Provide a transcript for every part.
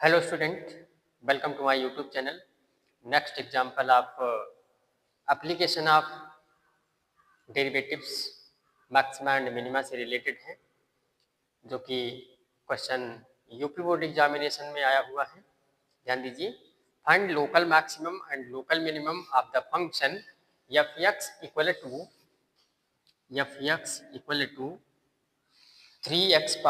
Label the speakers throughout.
Speaker 1: Hello student, welcome to my YouTube channel. Next example of application of derivatives maxima and minima से related है, जो कि question UP board examination में आया हुआ है. ध्यान दीजिए. Find local maximum and local minimum of the function f(x) equal to 3x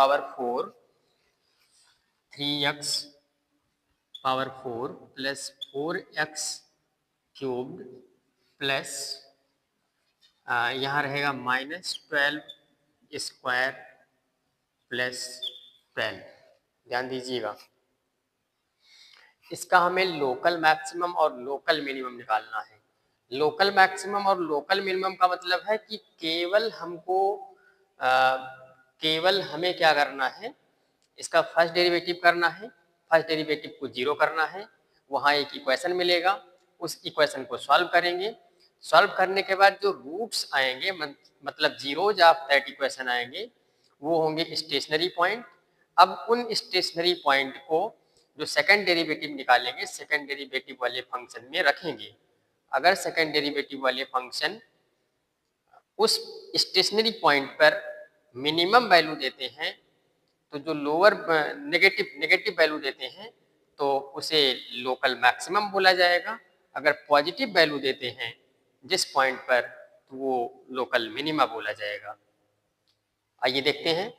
Speaker 1: power 4 plus 4x cubed plus यहाँ रहेगा -12 स्क्वायर प्लस 12. ध्यान दीजिएगा, इसका हमें लोकल मैक्सिमम और लोकल मिनिमम निकालना है. लोकल मैक्सिमम और लोकल मिनिमम का मतलब है कि केवल हमें क्या करना है, इसका फर्स्ट डेरिवेटिव करना है. फर्स्ट डेरिवेटिव को 0 करना है. वहाँ एक इक्वेशन मिलेगा, उस इक्वेशन को सॉल्व करेंगे. सॉल्व करने के बाद जो रूट्स आएंगे, मतलब जीरोज ऑफ दैट इक्वेशन आएंगे, वो होंगे स्टेशनरी पॉइंट. अब उन स्टेशनरी पॉइंट को जो सेकंड डेरिवेटिव निकालेंगे, सेकंड डेरिवेटिव वाले फंक्शन में रखेंगे. अगर सेकंड डेरिवेटिव वाले फंक्शन उस स्टेशनरी पॉइंट पर मिनिमम वैल्यू देते हैं, तो जो लोअर नेगेटिव वैल्यू देते हैं तो उसे लोकल मैक्सिमम बोला जाएगा. अगर पॉजिटिव वैल्यू देते हैं जिस पॉइंट पर, तो वो लोकल मिनिमा बोला जाएगा. आइए देखते हैं.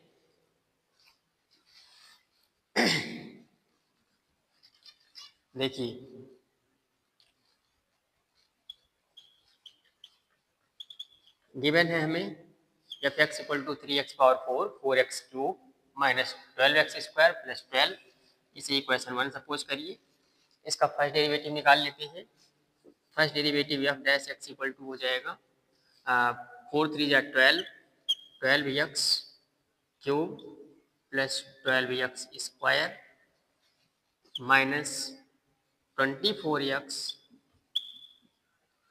Speaker 1: देखिए, गिवन है हमें f(x) equal to 3x power 4 cube minus 12x square plus 12. इसे इक्वेशन 1 सपोज करिए. इसका फर्स्ट डेरिवेटिव निकाल लेते हैं. First derivative f(x) equal to हो जाएगा 4 3 जा 12x cube plus 12x square minus 24x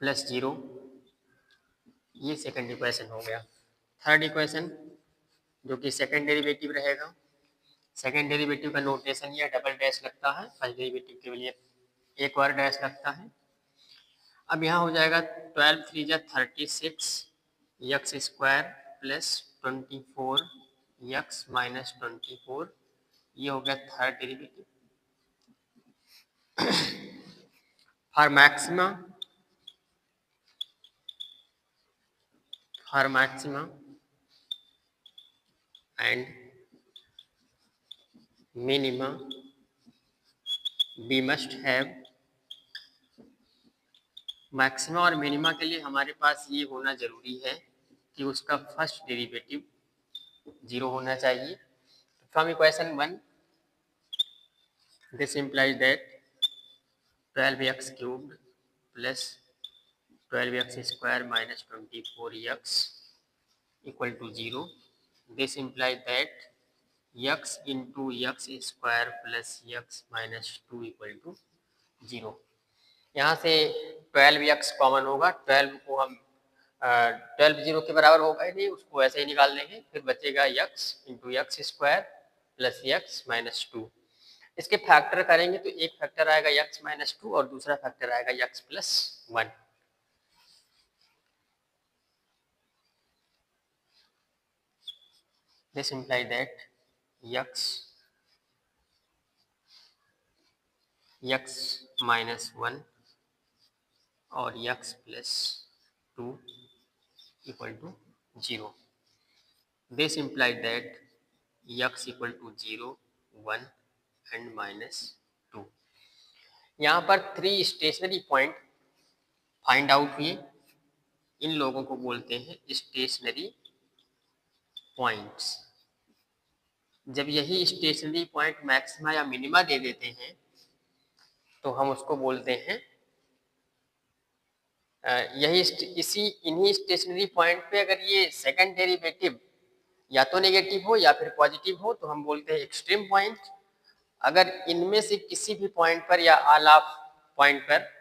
Speaker 1: plus 0. ये सेकंड इक्वेशन हो गया. थर्ड इक्वेशन जो कि सेकंड डेरिवेटिव रहेगा. सेकंड डेरिवेटिव का नोटेशन ये डबल डैश लगता है. फर्स्ट डेरिवेटिव के लिए एक बार डैश लगता है. अब यहाँ हो जाएगा 12 3 जा 36 x square plus 24x minus 24. ये हो गया third derivative. For maxima and minima we must have. Maxima और मिनिमा के लिए हमारे पास ये होना जरूरी है कि उसका फर्स्ट डेरिवेटिव 0 होना चाहिए. From equation 1 this implies that 12x cubed plus 12x square minus 24x equal to 0. This implies that x into X square plus x minus 2 equal to 0. यहाँ से 12x कॉमन होगा. 12 को हम 12 0 के बराबर होगा ही नहीं, उसको ऐसे ही निकाल देंगे. फिर बचेगा x into X square plus x minus 2. इसके फैक्टर करेंगे तो एक फैक्टर आएगा x माइनस 2 और दूसरा फैक्टर आएगा x plus 1. This imply that x minus 1 और x plus 2 equal to 0. This imply that x equal to 0 1 and minus 2. यहाँ पर 3 स्टेशनरी पॉइंट फाइंड आउट हुए. इन लोगों को बोलते हैं स्टेशनरी पॉइंट्स. जब यही स्टेशनरी पॉइंट मैक्सिमा या मिनिमा दे देते हैं तो हम उसको बोलते हैं इन्हीं स्टेशनरी पॉइंट पे अगर ये सेकंड डेरिवेटिव या तो नेगेटिव हो या फिर पॉजिटिव हो तो हम बोलते हैं एक्सट्रीम पॉइंट. अगर इनमें से किसी भी पॉइंट पर या ऑल ऑफ पॉइंट पर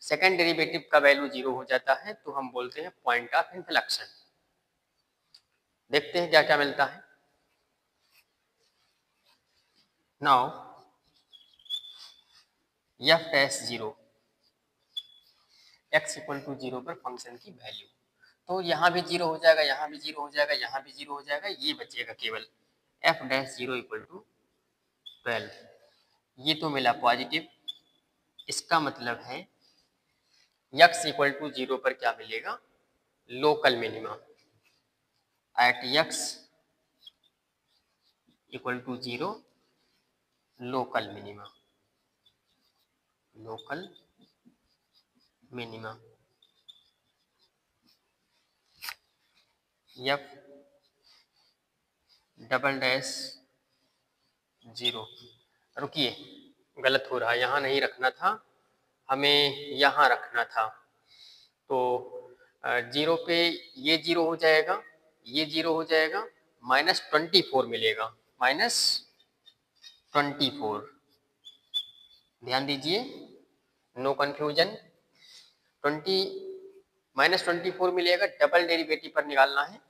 Speaker 1: सेकंड डेरिवेटिव का वैल्यू 0 हो जाता है तो हम बोलते हैं पॉइंट ऑफ इन्फ्लेक्शन. देखते हैं क्या क्या मिलता है. Now F dash zero, X equal to zero पर फंक्शन की वैल्यू। तो यहाँ भी जीरो हो जाएगा, यहाँ भी जीरो हो जाएगा, यहाँ भी जीरो हो जाएगा, ये बचेगा केवल F dash zero equal to 12। ये तो मिला पॉजिटिव, इसका मतलब है एक्स इक्वल टू जीरो पर क्या मिलेगा, local minima. At X equal to zero local minima, local minima F double dash zero. रुकिए, गलत हो रहा है, यहाँ नहीं रखना था, हमें यहाँ रखना था। तो जीरो पे ये जीरो हो जाएगा, ये जीरो हो जाएगा, -24 मिलेगा, -24। ध्यान दीजिए, नो कंफ्यूजन। 24 मिलेगा, डबल डेरिवेटिव पर निकालना है।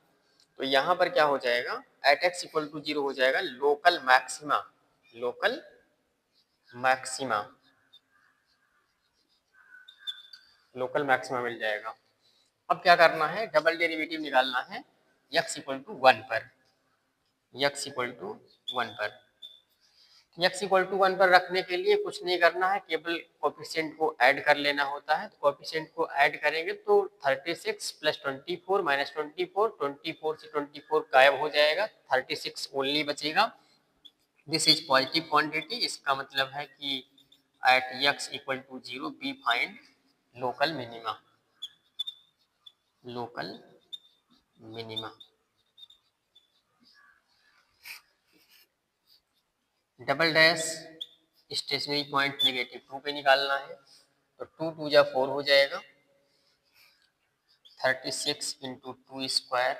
Speaker 1: तो यहाँ पर क्या हो जाएगा, at X equal to zero हो जाएगा local maxima, local maxima, local maxima मिल जाएगा। अब क्या करना है, डबल डेरिवेटिव निकालना है x इक्वल टू 1 पर, x इक्वल टू 1 पर। x इक्वल टू 1 पर रखने के लिए कुछ नहीं करना है, केवल कोफिशिएंट को ऐड कर लेना होता है। तो कोफिशिएंट को ऐड करेंगे तो 36 प्लस 24 माइनस 24, 24 से 24 गायब हो जाएगा, 36 ओनली बचेगा। दिस इज पॉजिटिव क्वांटिटी, इसका मतलब है कि at x equal to zero be find local minima, local minima. Double dash stationary point -2 पे निकालना है। तो 2 2 जा 4 हो जाएगा, 36 into 2 square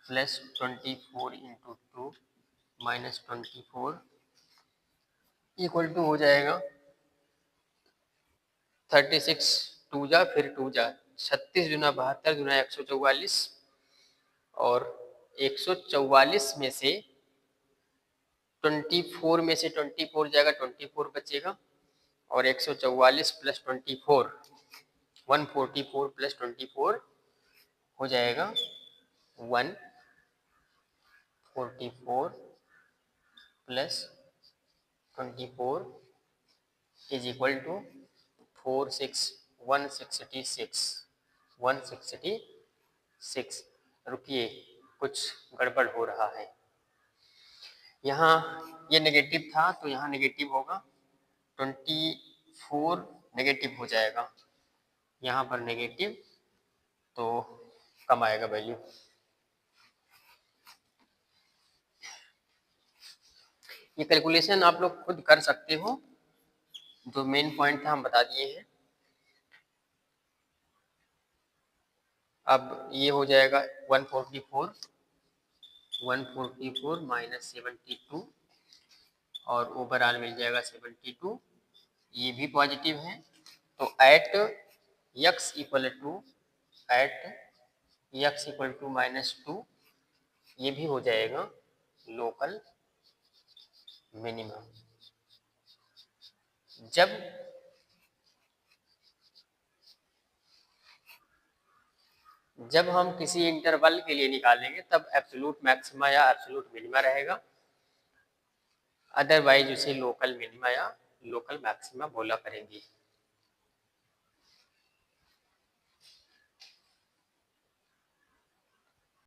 Speaker 1: plus 24 into 2 minus 24 equal to हो जाएगा 36 2 जा फिर 2 जा 36 दूना 72 दूना 144, और 144 में से 24 में से 24 जाएगा, 24 बचेगा, और 144 प्लस 24 144 प्लस 24 हो जाएगा 144 प्लस 24 इज इक्वल टू 166। रुकिए, कुछ गड़बड़ हो रहा है। यहाँ ये नेगेटिव था तो यहाँ नेगेटिव होगा, 24 नेगेटिव हो जाएगा, यहाँ पर नेगेटिव, तो कम आएगा वैल्यू। ये कैलकुलेशन आप लोग खुद कर सकते हो, जो मेन पॉइंट था हम बता दिए हैं। अब ये हो जाएगा 144 माइनस 72, और ओवरऑल मिल जाएगा 72, ये भी पॉजिटिव है। तो एट x इक्वल टू -2 ये भी हो जाएगा लोकल मिनिमम। जब हम किसी इंटरवल के लिए निकालेंगे तब एब्सोल्यूट मैक्सिमा या एब्सोल्यूट मिनिमा रहेगा, अदरवाइज उसे लोकल मिनिमा या लोकल मैक्सिमा बोला करेंगे।